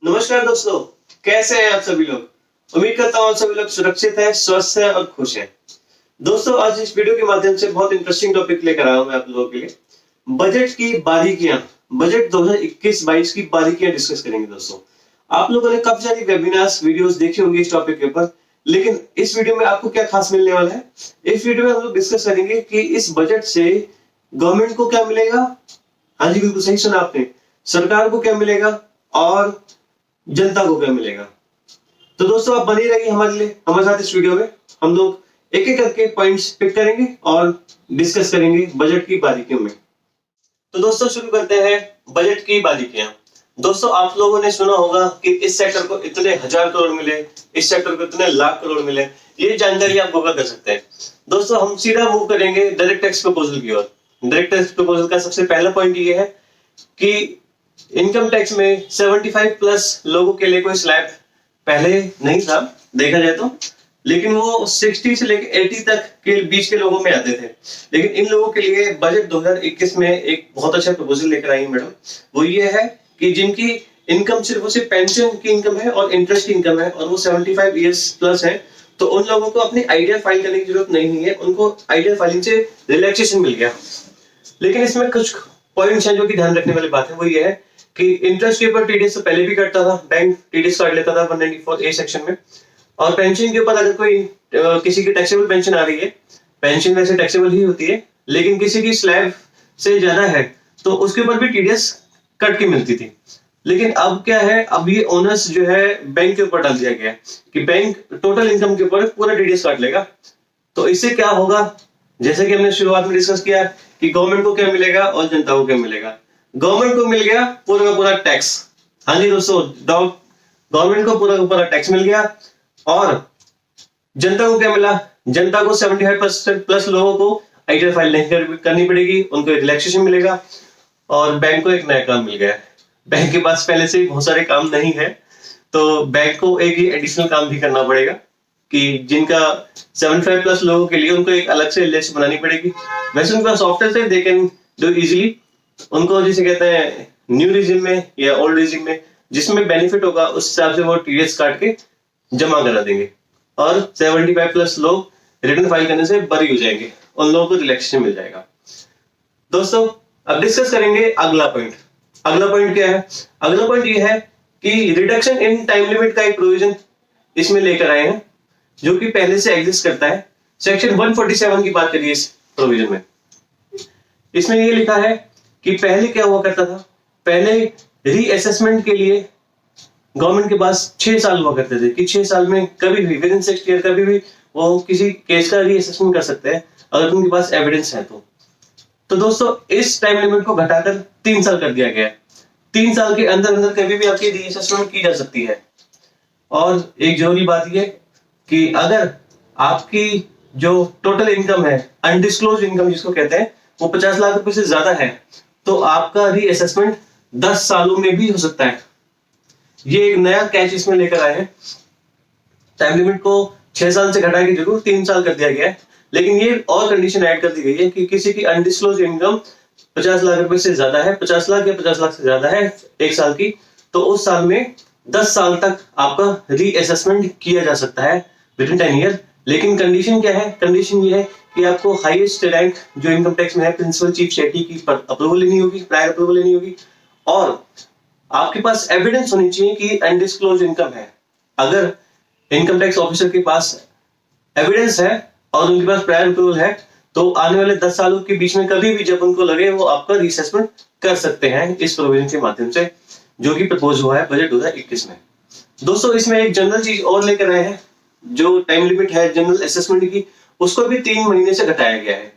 नमस्कार दोस्तों, कैसे हैं आप सभी लोग। उम्मीद करता हूँ आप सभी लोग सुरक्षित हैं, स्वस्थ हैं और खुश हैं। दोस्तों, आज इस वीडियो के माध्यम से बहुत इंटरेस्टिंग टॉपिक लेकर आया हूँ मैं आप लोगों के लिए। बजट की बारीकियां, बजट 2021-22 की बारीकियां डिस्कस करेंगे। दोस्तों, आप लोगों ने काफी सारी वेबिनार्स वीडियोस देखी होंगी इस टॉपिक के ऊपर, लेकिन इस वीडियो में आपको क्या खास मिलने वाला है। इस वीडियो में हम लोग डिस्कस करेंगे कि इस बजट से गवर्नमेंट को क्या मिलेगा। हाँ जी, बिल्कुल सही सुना आपने, सरकार को क्या मिलेगा और जनता को क्या मिलेगा। तो दोस्तों, आप बने रहिए हमारे साथ इस वीडियो में। हम लोग एक एक करके पॉइंट्स पिक करेंगे और डिस्कस करेंगे बजट की बारीकियों में। तो दोस्तों, शुरू करते हैं बजट की बारीकियां। दोस्तों, आप लोगों ने सुना होगा कि इस सेक्टर को इतने हजार करोड़ मिले, इस सेक्टर को इतने लाख करोड़ मिले। ये जानकारी आप गूगल कर सकते हैं। दोस्तों, हम सीधा मूव करेंगे डायरेक्ट टैक्स प्रपोजल की ओर। डायरेक्ट टैक्स प्रपोजल का सबसे पहला पॉइंट ये है कि इनकम टैक्स में 75 प्लस लोगों के लिए कोई स्लैब पहले नहीं था देखा जाए तो, लेकिन वो 60 से लेकर 80 तक के बीच के लोगों में आते थे। लेकिन इन लोगों के लिए बजट 2021 में एक बहुत अच्छा प्रपोजल लेकर आई है मैडम। वो ये है कि जिनकी इनकम सिर्फ पेंशन की इनकम है और इंटरेस्ट की इनकम है और वो 75 ईयर्स प्लस है, तो उन लोगों को अपनी आइडिया फाइल करने की जरूरत नहीं है। उनको आइडिया फाइलिंग से रिलैक्सेशन मिल गया। लेकिन इसमें कुछ पॉइंट्स हैं जो कि ध्यान रखने वाली बात है। वो ये है कि इंटरेस्ट के ऊपर टीडीएस से पहले भी कटता था, बैंक टीडीएस काट लेता था 194A सेक्शन में। और पेंशन के ऊपर अगर कोई किसी की टैक्सेबल पेंशन आ रही है, पेंशन वैसे टैक्सेबल ही होती है, लेकिन किसी की स्लैब से ज्यादा है तो उसके ऊपर भी टीडीएस कट के मिलती थी। लेकिन अब क्या है, अब ये ओनर्स जो है बैंक के ऊपर डाल दिया गया है कि बैंक टोटल इनकम के ऊपर पूरा टीडीएस काट लेगा। तो इससे क्या होगा, जैसे कि हमने शुरुआत में डिस्कस किया कि गवर्नमेंट को क्या मिलेगा और जनता को क्या मिलेगा। गवर्नमेंट को मिल गया पूरा का पूरा टैक्स। हाँ जी दोस्तों, गवर्नमेंट को पूरा का पूरा टैक्स मिल गया। और जनता को क्या मिला, जनता को 75% प्लस लोगों को आइडिया फाइल नहीं करनी पड़ेगी, उनको रिलैक्सेशन मिलेगा। और बैंक को एक नया काम मिल गया। बैंक के पास पहले से ही बहुत सारे काम नहीं है, तो बैंक को एक ही एडिशनल काम भी करना पड़ेगा कि जिनका 75 प्लस लोगों के लिए उनको एक अलग से लिस्ट बनानी पड़ेगी। वैसे उनका सॉफ्टवेयर से दे कैन डू इजीली। उनको जिसे कहते हैं न्यू रिजिम में या ओल्ड रिजिम में जिसमें बेनिफिट होगा उस हिसाब से वो टीडीएस काट के जमा करा देंगे और 75 प्लस लोग रिटर्न फाइल करने से बरी हो जाएंगे, उन लोगों को रिलैक्सेशन मिल जाएगा। दोस्तों, अब डिस्कस करेंगे अगला पॉइंट। अगला पॉइंट क्या है? अगला पॉइंट ये है कि रिडक्शन इन टाइम लिमिट का एक प्रोविजन इसमें लेकर आए हैं जो कि पहले से एग्जिस्ट करता है। सेक्शन 147 की बात करिए इस प्रोविजन में। इसमें ये लिखा है कि पहले क्या हुआ करता था, पहले रीअसेसमेंट के लिए गवर्नमेंट के पास 6 साल हुआ करते थे कि 6 साल में कभी भी विद इन 6 ईयर कभी भी वो किसी केस का रीअसेसमेंट कर सकते हैं अगर उनके पास एविडेंस है तो दोस्तों, इस टाइम लिमिट को घटाकर 3 साल कर दिया गया है। 3 साल के अंदर अंदर कभी भी आपकी रीअसेसमेंट की जा सकती है। और एक जरूरी बात यह कि अगर आपकी जो टोटल इनकम है, अनडिस्क्लोज इनकम जिसको कहते हैं, वो 50 लाख रुपए से ज्यादा है तो आपका रीअसेसमेंट 10 सालों में भी हो सकता है। ये एक नया कैच इसमें लेकर आए हैं। टाइम लिमिट को 6 साल से घटा के जरूर 3 साल कर दिया गया है, लेकिन ये और कंडीशन ऐड कर दी गई है कि किसी की अनडिस्क्लोज इनकम 50 लाख रुपए से ज्यादा है, 50 लाख या 50 लाख से ज्यादा है एक साल की, तो उस साल में 10 साल तक आपका रीअसेसमेंट किया जा सकता है विद इन 10 ईयर। लेकिन कंडीशन क्या है? कंडीशन ये है कि आपको हाईएस्ट रैंक जो इनकम टैक्स में है प्रिंसिपल चीफ सेक्रेटरी की अप्रूवल लेनी होगी, प्रायर अप्रूवल लेनी होगी, और आपके पास एविडेंस होनी चाहिए कि अनडिस्क्लोज इनकम है। अगर इनकम टैक्स ऑफिसर के पास एविडेंस है और उनके पास प्रायर अप्रूवल है तो आने वाले 10 सालों के बीच में कभी भी जब उनको लगे वो आपका रीअसेसमेंट कर सकते हैं इस प्रोविजन के माध्यम से जो कि प्रपोज हुआ है बजट 2021 में। दोस्तों, इसमें एक जनरल चीज और लेकर आए हैं, जो टाइम लिमिट है जनरल असेसमेंट की, उसको भी 3 महीने से घटाया गया है।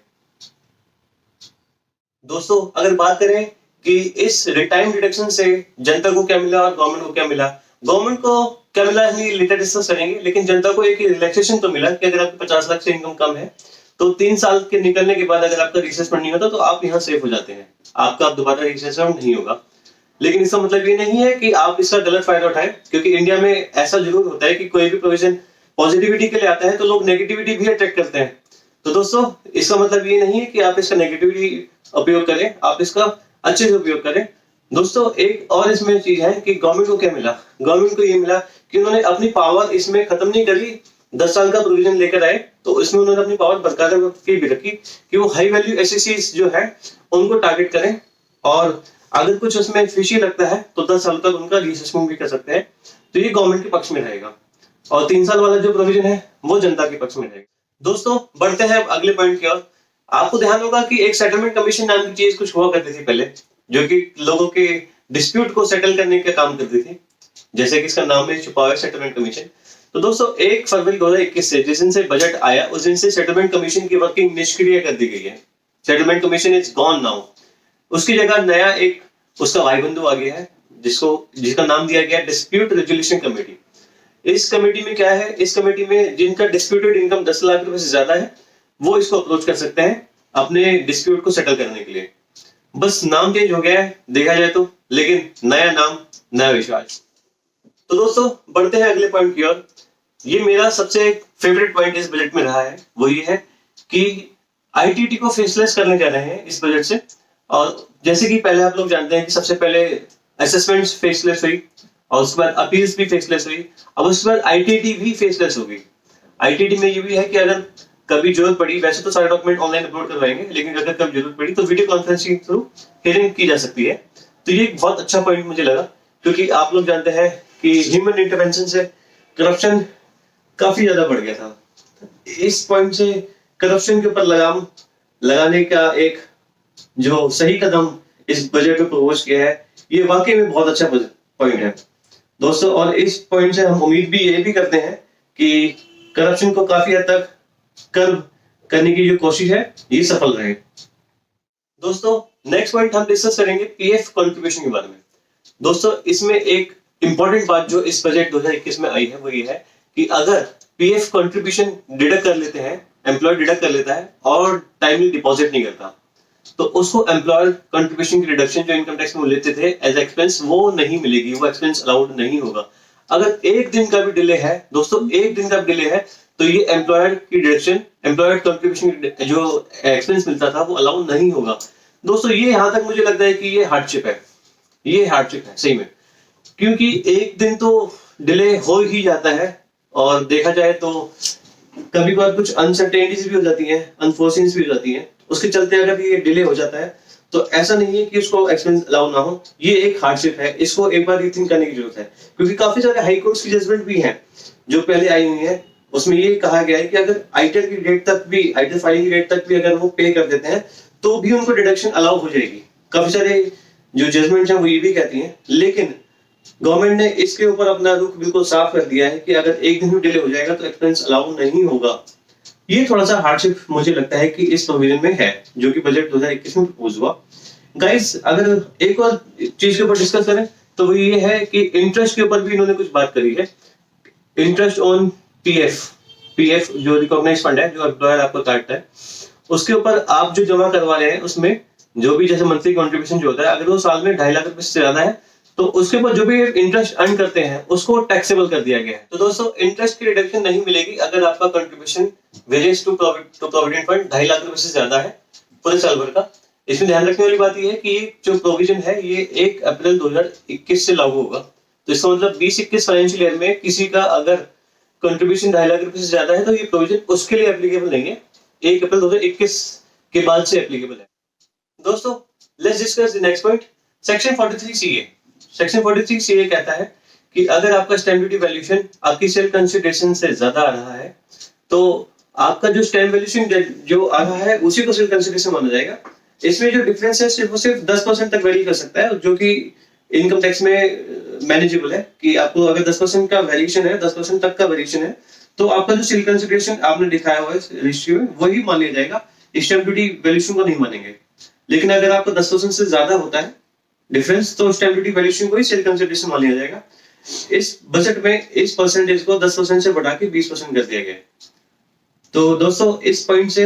दोस्तों, अगर बात करें कि इस टाइम रिडक्शन से जनता को क्या मिला और गवर्नमेंट को क्या मिला, गवर्नमेंट को क्या मिला लेटर डिस्कस करेंगे, लेकिन जनता को एक रिलैक्सेशन तो मिला कि अगर आपकी 50 लाख से इनकम कम है तो 3 साल के निकलने के बाद अगर आपका रीअसेसमेंट नहीं होता तो आप यहाँ सेफ हो जाते हैं, आपका दोबारा रीअसेसमेंट नहीं होगा। लेकिन इसका मतलब ये नहीं है कि आप इसका गलत फायदा उठाएं, क्योंकि इंडिया में ऐसा जरूर होता है कि कोई भी प्रोविजन पॉजिटिविटी के लिए आता है तो लोग नेगेटिविटी भी अट्रैक्ट करते हैं। तो दोस्तों, इसका मतलब ये नहीं है कि आप इसका नेगेटिविटी उपयोग करें, आप इसका अच्छे से उपयोग करें। दोस्तों एक और इसमें चीज है कि गवर्नमेंट को क्या मिला, गवर्नमेंट को ये मिला कि उन्होंने अपनी पावर इसमें खत्म नहीं करी, 10 साल का प्रोविजन लेकर आए तो इसमें उन्होंने अपनी पावर बरकरार की भी रखी कि वो हाई वैल्यू एसएससीज जो है उनको टारगेट करें, और अगर कुछ उसमें फिशी लगता है तो 10 साल तक उनका रीअसेसमेंट भी कर सकते हैं। तो ये गवर्नमेंट के पक्ष में रहेगा, और 3 साल वाला जो प्रोविजन है वो जनता के पक्ष में रहेगा। दोस्तों बढ़ते हैं अगले पॉइंट की ओर। आपको ध्यान होगा कि एक सेटलमेंट कमीशन नाम की चीज कुछ हुआ करती थी पहले, जो कि लोगों के डिस्प्यूट को सेटल करने का काम करती थी, जैसे कि इसका नाम में छुपा हुआ है सेटलमेंट कमीशन। तो दोस्तों 1 फरवरी 2021 से जिस दिन से बजट आया उस दिन से सेटलमेंट कमीशन की वर्किंग निष्क्रिय कर दी गई है। Settlement commission is gone now. उसकी जगह नया एक उसका भाई बंधु आ गया है जिसका नाम दिया गया डिस्प्यूट रेजोल्यूशन कमेटी। इस कमेटी में क्या है, इस कमेटी में जिनका डिस्प्यूटेड इनकम 10 लाख रुपए से ज्यादा है वो इसको अप्रोच कर सकते हैं अपने डिस्प्यूट को सेटल करने के लिए। बस नाम चेंज हो गया है देखा जाए तो, लेकिन नया नाम नया विश्वास। तो दोस्तों बढ़ते हैं अगले पॉइंट की ओर। ये मेरा सबसे फेवरेट पॉइंट इस बजट में रहा है, वो ये है कि आईटीटी को फेसलेस करने जा रहे हैं इस बजट से। और जैसे कि पहले आप लोग जानते हैं कि सबसे पहले असेसमेंट्स फेसलेस हुई और उसके बाद अपील्स भी फेसलेस हुई, अब उसके बाद आईटीटी भी फेसलेस होगी। आईटीटी में ये भी है कि अगर कभी जरूरत पड़ी, वैसे तो सारे डॉक्यूमेंट ऑनलाइन अपलोड करवाएंगे, लेकिन अगर कभी जरूरत पड़ी तो वीडियो कॉन्फ्रेंसिंग के थ्रू हियरिंग की जा सकती है। तो ये एक बहुत अच्छा पॉइंट मुझे लगा, क्योंकि आप लोग जानते हैं कि ह्यूमन इंटरवेंशन से करप्शन काफी ज्यादा बढ़ गया था। इस पॉइंट से करप्शन के ऊपर लगाम लगाने का एक जो सही कदम इस बजट में प्रपोज किया है, ये वाकई में बहुत अच्छा पॉइंट है दोस्तों। और इस पॉइंट से हम उम्मीद भी ये भी करते हैं कि करप्शन को काफी हद तक कर्व करने की जो कोशिश है ये सफल रहे। दोस्तों नेक्स्ट पॉइंट हम डिस्कस करेंगे पीएफ कंट्रीब्यूशन के बारे में। दोस्तों इसमें एक इंपॉर्टेंट बात जो इस बजट 2021 में आई है वो ये है कि अगर पीएफ कंट्रीब्यूशन डिडक्ट कर लेते हैं, एम्प्लॉय डिडक्ट कर लेता है और टाइमली डिपॉजिट नहीं करता, तो उसको एम्प्लॉयर कंट्रीब्यूशन की रिडक्शन जो इनकम टैक्स में लेते थे एज एक्सपेंस वो नहीं मिलेगी, वो एक्सपेंस अलाउड नहीं होगा। अगर एक दिन का भी डिले है दोस्तों, एक दिन का भी डिले है तो ये एम्प्लॉयर की डिडक्शन, एम्प्लॉयर कंट्रीब्यूशन जो एक्सपेंस मिलता था वो अलाउ नहीं होगा। दोस्तों ये यहां तक मुझे लगता है कि ये हार्डशिप है, ये हार्डशिप है सही में, क्योंकि एक दिन तो डिले हो ही जाता है और देखा जाए तो कभी कभार कुछ अनसर्टेनिटीज भी हो जाती हैं, अनफोर्सिन्स भी हो जाती हैं, उसके चलते अगर ये डिले हो जाता है तो ऐसा नहीं है कि उसको एक्सपेंस अलाउ ना हो, ये एक हार्डशिप है, इसको एक बार रीथिंक करने की जरूरत है। क्योंकि काफी सारे हाई कोर्ट्स की जजमेंट भी हैं जो पहले आई हुई है, उसमें ये कहा गया है कि अगर आईटीआर की डेट तक भी, आईटीआर फाइलिंग की डेट तक भी अगर वो पे कर देते हैं तो भी उनको डिडक्शन अलाउ हो जाएगी। काफी सारे जो जजमेंट है वो ये भी कहती हैं, लेकिन गवर्नमेंट ने इसके ऊपर अपना रुख बिल्कुल साफ कर दिया है कि अगर एक दिन भी डिले हो जाएगा तो एक्सपेंस अलाउ नहीं होगा। ये थोड़ा सा हार्डशिप मुझे लगता है कि इस प्रोविजन में है जो कि बजट 2021 में प्रपोज हुआ। गाइस अगर एक और चीज के ऊपर डिस्कस करें तो वो ये है कि इंटरेस्ट के ऊपर भी इन्होंने कुछ बात करी है। इंटरेस्ट ऑन पीएफ जो रिकॉग्नाइज्ड फंड है जो एम्प्लॉयर आपको काटता है, उसके ऊपर आप जो जमा करवा रहे हैं उसमें जो भी जैसे मंथली कंट्रीब्यूशन जो होता है, अगर वो साल में 2.5 लाख रुपए से ज्यादा है तो उसके ऊपर जो भी इंटरेस्ट अर्न करते हैं उसको टैक्सेबल कर दिया गया है। तो दोस्तों इंटरेस्ट की रिडक्शन नहीं मिलेगी अगर आपका contribution wages to provident fund 2.5 lakh रुपए से ज्यादा है पूरे साल भर का। इसमें ध्यान रखने वाली बात यह है कि जो प्रोविजन है ये 1 अप्रैल 2021 से लागू होगा। तो इसका मतलब 20-21 फाइनेंशियल ईयर में किसी का अगर कंट्रीब्यूशन 2.5 लाख रुपए से ज्यादा है तो ये प्रोविजन उसके लिए एप्लीकेबल नहीं है, 1 अप्रैल 2021 के बाद से एप्लीकेबल है। दोस्तों let's discuss the next point, section 43 CA. Section 43 CA कहता है कि अगर आपका स्टैम्प ड्यूटी वैल्यूएशन आपकी सेल कंसिडरेशन से ज्यादा आ रहा है तो आपका जो स्टैम्प वैल्यूएशन जो आ रहा है उसी को सेल कंसिडरेशन माना जाएगा। इसमें जो डिफरेंस है सिर्फ 10% तक वेरी कर सकता है, जो कि इनकम टैक्स में मैनेजेबल है कि आपको अगर 10% का वेरिएशन है, 10% तक का वेरिएशन है तो आपका जो सेल कंसिडरेशन आपने दिखाया हुआ है रजिस्ट्री में वही मान लिया जाएगा, स्टैम्प ड्यूटी वैल्यूएशन को नहीं मानेंगे। लेकिन अगर आपका 10% से ज्यादा होता है डिफरेंस तो स्टैम्प ड्यूटी वैल्यूएशन को ही सेल कंसिडरेशन मान लिया जाएगा। इस बजट में इस परसेंटेज को 10% से बढ़ा के 20% कर दिया गया है। तो दोस्तों इस पॉइंट से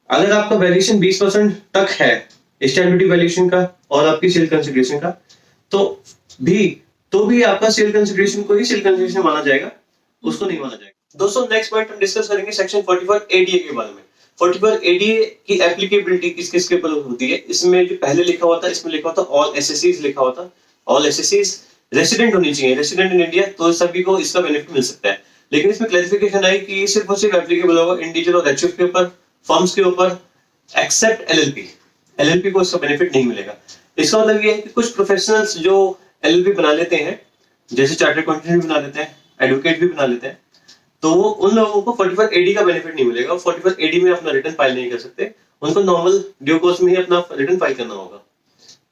अगर आपका वैल्यूएशन 20% तक है स्टैम्प ड्यूटी वैल्यूएशन का और आपकी सेल कंसिडरेशन का तो भी आपका सेल कंसिडरेशन को ही सेल कंसिडरेशन माना जाएगा, उसको नहीं माना जाएगा। दोस्तों नेक्स्ट पॉइंट हम डिस्कस करेंगे सेक्शन 44 एडीए के बारे में। 44AD की एप्लीकेबिलिटी किस किस के ऊपर होती है, इसमें जो पहले लिखा हुआ था, इसमें लिखा हुआ था ऑल एसएससीज लिखा हुआ था। ऑल एसएससीज रेसिडेंट होनी चाहिए, रेसिडेंट इन इंडिया, तो सभी को इसका बेनिफिट मिल सकता है। लेकिन इसमें क्लैरिफिकेशन आई कि सिर्फ और सिर्फ एप्लीकेबल होगा इंडिविजुअल और एचयूएफ के ऊपर, फर्म्स के ऊपर, एक्सेप्ट एलएलपी। एलएलपी को इसका बेनिफिट नहीं मिलेगा। इसका मतलब ये है कि कुछ प्रोफेशनल्स जो एलएलपी बना लेते हैं, जैसे चार्टर्ड अकाउंटेंट भी बना लेते हैं, एडवोकेट भी बना लेते हैं, तो वो उन लोगों को 44AD का बेनिफिट नहीं मिलेगा। 44AD में अपना रिटर्न फाइल नहीं कर सकते, उनको नॉर्मल ड्यू कोर्स में ही अपना रिटर्न फाइल करना होगा।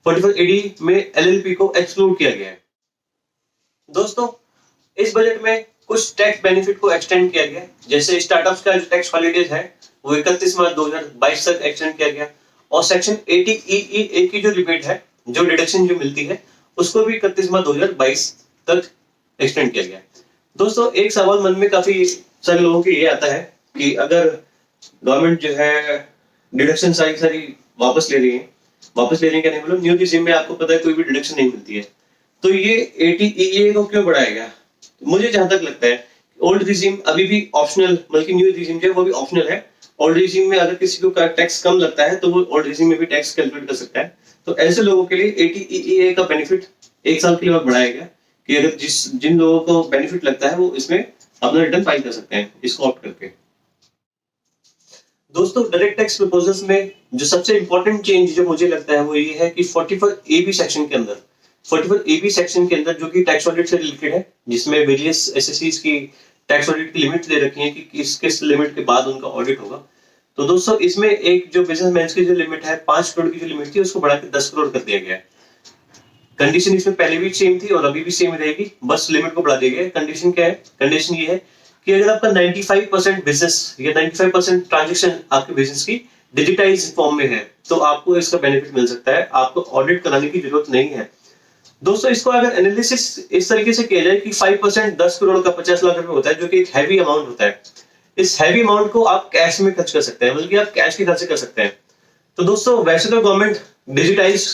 44AD में एलएलपी को एक्सक्लूड किया गया है। दोस्तों, इस बजट में कुछ टैक्स बेनिफिट को एक्सटेंड किया गया है, जैसे स्टार्टअप्स का जो टैक्स हॉलीडेज है वो 31 मार्च 2022 तक एक्सटेंड किया गया, और सेक्शन 80EE की जो रिबेट है, जो डिडक्शन जो मिलती है, उसको भी 31 मार्च 2022 तक एक्सटेंड किया गया। दोस्तों, एक सवाल मन में काफी सारे लोगों के ये आता है कि अगर गवर्नमेंट जो है डिडक्शन सारी वापस ले रही है, वापस ले रही है क्या नहीं, मतलब न्यू रिजीम में आपको पता है कोई भी डिडक्शन नहीं मिलती है, तो ये 80EE को क्यों बढ़ाएगा? मुझे जहां तक लगता है ओल्ड रिजीम अभी भी ऑप्शनल, बल्कि न्यू रिजीम जो है वो भी ऑप्शनल है। ओल्ड रिजीम में अगर किसी को टैक्स कम लगता है तो वो ओल्ड रिजीम में भी टैक्स कैलकुलेट कर सकता है। तो ऐसे लोगों के लिए 80EE का बेनिफिट 1 साल के लिए और बढ़ाया गया कि अगर जिन लोगों को बेनिफिट लगता है वो इसमें अपना रिटर्न फाइल कर सकते हैं, इसको ऑप्ट करके। दोस्तों, डायरेक्ट टैक्स प्रपोजल्स में जो सबसे इंपॉर्टेंट चेंज जो मुझे लगता है वो ये है कि 44AB सेक्शन के अंदर, 44AB सेक्शन के अंदर जो कि टैक्स ऑडिट से रिलेटेड है, जिसमें वेरियस एसएससीज की टैक्स ऑडिट की लिमिट दे रखी है कि किस किस लिमिट के बाद उनका ऑडिट होगा। तो दोस्तों, इसमें एक जो बिजनेसमैन की जो लिमिट है 5 करोड़ की जो लिमिट थी उसको बढ़ा के 10 करोड़ कर दिया गया है। कंडीशन इसमें पहले भी सेम थी और अभी भी सेम रहेगी, बस लिमिट को बढ़ा दिया गया है। कंडीशन क्या है? कंडीशन ये है कि अगर आपका 95% बिजनेस या 95% ट्रांजेक्शन आपके बिजनेस की डिजिटाइज फॉर्म में है तो आपको इसका बेनिफिट मिल सकता है, आपको ऑडिट कराने की जरूरत नहीं है। दोस्तों, इसको अगर एनालिसिस इस तरीके से किया जाए कि 5% 10 करोड़ का 50 लाख रुपए होता है, जो कि एक हैवी अमाउंट होता है। इस हैवी अमाउंट को आप कैश में खर्च कर सकते हैं, बल्कि आप कैश के खर्च कर सकते हैं। तो दोस्तों, वैसे तो गवर्नमेंट डिजिटाइज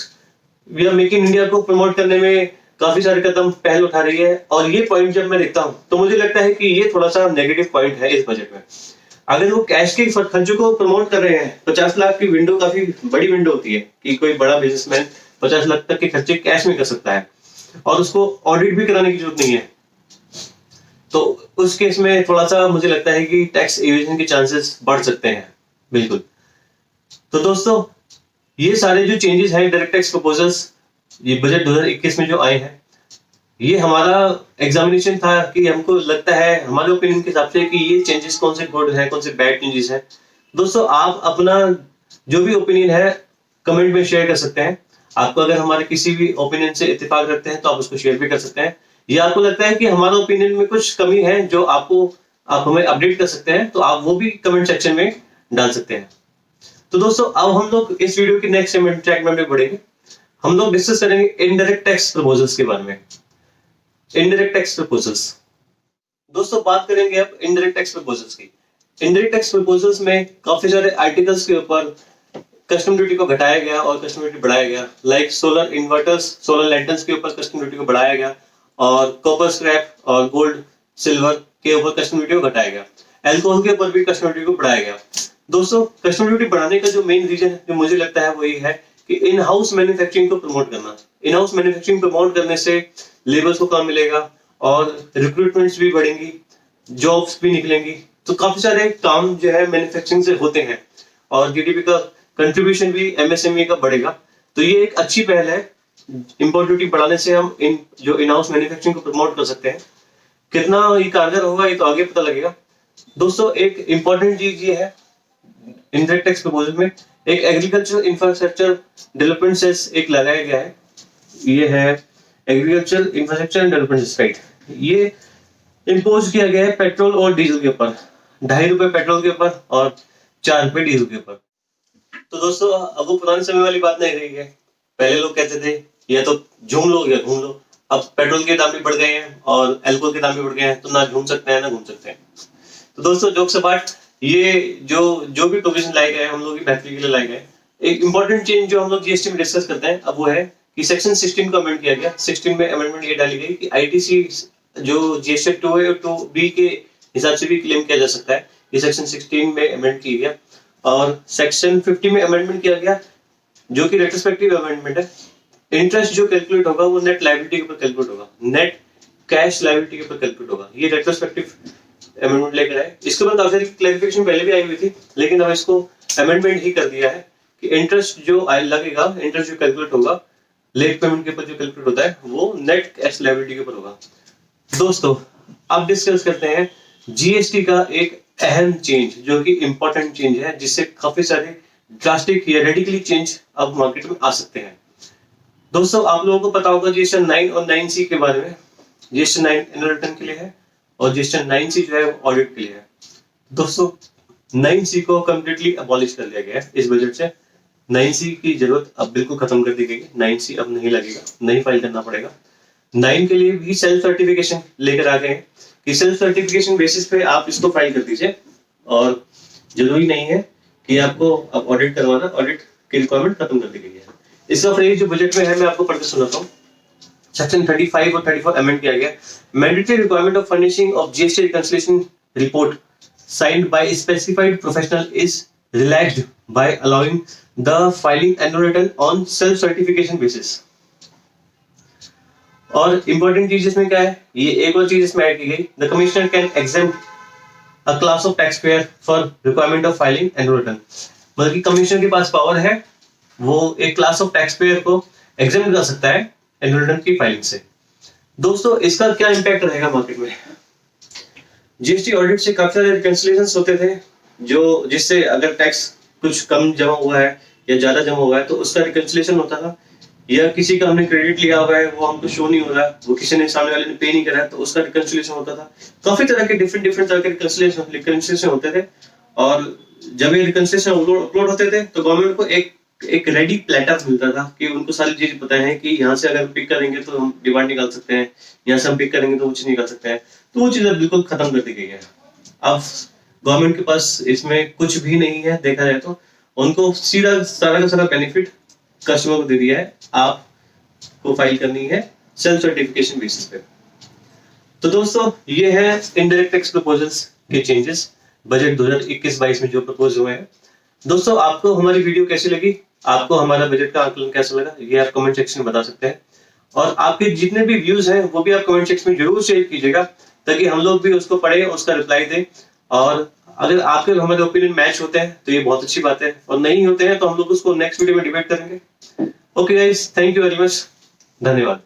या मेक इन इंडिया को प्रमोट करने में काफी सारे कदम पहल उठा रही है, और ये पॉइंट जब मैं देखता हूं तो मुझे लगता है कि ये थोड़ा सा नेगेटिव पॉइंट है इस बजट में। अगर वो कैश के खर्चों को प्रमोट कर रहे हैं, 50 लाख की विंडो काफी बड़ी विंडो होती है कि कोई बड़ा बिजनेसमैन 50 लाख तक के खर्चे कैश में कर सकता है और उसको ऑडिट भी कराने की जरूरत नहीं है। तो उस केस में थोड़ा सा मुझे लगता है कि टैक्स एवेजन के चांसेस बढ़ सकते हैं। बिल्कुल। तो दोस्तों, ये सारे जो चेंजेस हैं डायरेक्ट टैक्स प्रपोजल्स ये बजट 2021 में जो आए हैं, ये हमारा एग्जामिनेशन था कि हमको लगता है हमारे ओपिनियन के हिसाब से कि ये चेंजेस कौन से गुड है, कौन से बैड चेंजेस हैं। दोस्तों, आप अपना जो भी ओपिनियन है कमेंट में शेयर कर सकते हैं। आपको अगर हमारे किसी भी ओपिनियन से इत्तेफाक रखते हैं तो आप उसको शेयर भी कर सकते हैं, या आपको लगता है कि हमारा ओपिनियन में कुछ कमी है जो आप हमें अपडेट कर सकते हैं, तो आप वो भी कमेंट सेक्शन में डाल सकते हैं। तो दोस्तों, अब हम लोग इस वीडियो के नेक्स्ट सेगमेंट में बढ़ेंगे। हम लोग डिस्कस करेंगे इनडायरेक्ट टैक्स प्रपोजल्स के बारे में। Indirect tax proposals. दोस्तों, बात करेंगे अब इनडायरेक्ट टैक्स प्रपोजल्स की। इनडायरेक्ट टैक्स प्रपोजल्स में काफी सारे आर्टिकल्स के ऊपर कस्टम ड्यूटी को घटाया गया और कस्टम ड्यूटी बढ़ाया गया। Like solar inverters, solar lanterns के ऊपर कस्टम ड्यूटी को बढ़ाया गया, और कॉपर स्क्रैप और गोल्ड सिल्वर के ऊपर कस्टम ड्यूटी को घटाया गया। एल्कोहल के ऊपर भी कस्टम ड्यूटी को बढ़ाया गया। दोस्तों, कस्टम ड्यूटी बढ़ाने का जो मेन रीजन जो मुझे लगता है वो ये है कि इन हाउस मैन्युफैक्चरिंग को प्रमोट करना। इन हाउस मैन्युफैक्चरिंग प्रमोट करने से लेबर्स को काम मिलेगा और रिक्रूटमेंट्स भी बढ़ेंगी, जॉब्स भी निकलेंगी। तो काफी सारे काम जो है मैन्युफैक्चरिंग से होते हैं और जीडीपी का कंट्रीब्यूशन भी एमएसएमई का बढ़ेगा। तो ये एक अच्छी पहल है। इंपोर्ट ड्यूटी बढ़ाने से हम इन हाउस मैन्युफैक्चरिंग को प्रमोट कर सकते हैं। कितना ये कारगर होगा ये तो आगे पता लगेगा। दोस्तों, एक इंपॉर्टेंट चीज ये है इनडायरेक्ट टैक्स प्रपोजल में, एक एग्रीकल्चर इंफ्रास्ट्रक्चर डेवलपमेंट सेस एक लगाया गया है। ये है agriculture infrastructure and development cess, right. ये इम्पोज किया गया है पेट्रोल और डीजल के ऊपर, 2.5 रुपए पेट्रोल के ऊपर और 4 रुपए डीजल के ऊपर। तो दोस्तों, अब वो पुराने समय वाली बात नहीं रही है। पहले लोग कहते थे या तो झूम लो या घूम लो। अब पेट्रोल के दाम भी बढ़ गए हैं और एल्कोहल के दाम भी बढ़ गए हैं, तो ना झूम सकते हैं ना घूम सकते हैं। तो दोस्तों, जोक्स अपार्ट, ये जो भी प्रोविजन लाए गए हम लोग की बेहतरी के लिए लाए गए। एक इंपॉर्टेंट चेंज जो हम लोग जीएसटी में डिस्कस करते हैं अब वो है कि सेक्शन 16 को अमेंड किया गया। 16 में अमेंडमेंट ये डाली गई कि आईटीसी जो जीएसटी 2A और 2B के हिसाब से भी क्लेम किया जा सकता है। ये सेक्शन 16 में अमेंड किया गया और सेक्शन 50 में अमेंडमेंट किया गया जो कि रेट्रोस्पेक्टिव अमेंडमेंट है। इंटरेस्ट जो कैलकुलेट होगा वो नेट लायबिलिटी के ऊपर कैलकुलेट होगा, नेट कैश लायबिलिटी के ऊपर कैलकुलेट होगा। ये रेट्रोस्पेक्टिव अमेंडमेंट लेकर आए। इसके बाद काफी सारी क्लैरिफिकेशन पहले भी आई हुई थी, लेकिन अब इसको अमेंडमेंट ही कर दिया है कि इंटरेस्ट जो लगेगा, इंटरेस्ट जो कैलकुलेट होगा लेट पेमेंट के ऊपर जो कैलकुलेट होता है वो नेट कैश लायबिलिटी के ऊपर होगा। दोस्तों अब डिस्कस करते हैं जीएसटी का एक अहम चेंज जो कि इंपॉर्टेंट चेंज है, जिससे काफी सारे ड्रास्टिक या रेडिकली चेंज अब मार्केट में आ सकते हैं। दोस्तों आप लोगों को पता होगा जीएसटी 9 और 9C के बारे में। जीएसटी 9 एनुअल रिटर्न के लिए है और जीएसटी 9C जो है वो ऑडिट के लिए है। दोस्तों 9C को कंप्लीटली अबॉलिश कर दिया गया है इस बजट से। 9C की जरूरत अब बिल्कुल खत्म कर दी गई है। 9C अब नहीं लगेगा, नहीं फाइल करना पड़ेगा। 9 के लिए भी सेल्फ सर्टिफिकेशन लेकर आ गए हैं कि सेल्फ सर्टिफिकेशन बेसिस पे आप इसको फाइल कर दीजिए और जरूरी नहीं है कि आपको अब ऑडिट करवाना, ऑडिट की रिक्वायरमेंट खत्म कर दी गई है। इसका फ्रेज जो बजट में है मैं आपको पढ़कर सुनाता हूँ। सेक्शन 35 और 34 अमेंड किया गया। Mandatory requirement of furnishing of GST reconciliation report signed by specified professional is relaxed by allowing the filing annual return on self certification basis. और इंपॉर्टेंट चीज इसमें क्या है, ये एक और चीज इसमें ऐड की गई, the commissioner can exempt a class of tax payer for requirement of filing annual return. मतलब कि कमिश्नर के पास पावर है, वो एक क्लास ऑफ टैक्स पेयर को एग्जेम्प्ट कर सकता है एनुअल रिटर्न की फाइलिंग से। दोस्तों इसका क्या इंपैक्ट रहेगा मार्केट में? जीएसटी ऑडिट से काफी सारे रिकंसिलिएशंस होते थे जो जिससे अगर टैक्स कुछ कम जमा हुआ है या ज्यादा जमा हुआ है तो उसका रिकंसिलिएशन होता था, या किसी का हमने क्रेडिट लिया हुआ है वो हमको शो नहीं हो रहा, वो किसी ने सामने वाले ने पे नहीं करा है तो उसका रिकंसिलिएशन होता था। काफी तरह के डिफरेंट तरह के रिकंसिलिएशन होते थे और जब ये रिकंसिलिएशन अपलोड होते थे तो गवर्नमेंट को एक रेडी प्लेटर मिलता था कि उनको सारी चीजें पता है कि यहाँ से अगर पिक करेंगे तो हम डिमांड निकाल सकते हैं, यहाँ से हम पिक करेंगे तो वो चीज निकाल सकते हैं। तो वो चीज बिल्कुल खत्म कर दी गई है। अब गवर्नमेंट के पास इसमें कुछ भी नहीं है, देखा जाए तो उनको सीधा सारा का सारा बेनिफिट कस्टमर को दे दिया है, आपको फाइल करनी है सेल्फ सर्टिफिकेशन बेसिस पे। तो दोस्तों ये है इनडायरेक्ट टैक्स प्रपोजल्स के चेंजेस बजट 2021-22 में जो प्रपोज हुए हैं। दोस्तों आपको हमारी वीडियो कैसी लगी, आपको हमारा बजट का आकलन कैसा लगा, ये आप कमेंट सेक्शन में बता सकते हैं। और आपके जितने भी व्यूज हैं वो भी आप कमेंट सेक्शन में जरूर शेयर कीजिएगा ताकि हम लोग भी उसको पढ़े, उसका रिप्लाई दें। और अगर आपके हमारे ओपिनियन मैच होते हैं तो ये बहुत अच्छी बात है, और नहीं होते हैं तो हम लोग उसको नेक्स्ट वीडियो में डिबेट करेंगे। Okay guys, thank you very much, धन्यवाद।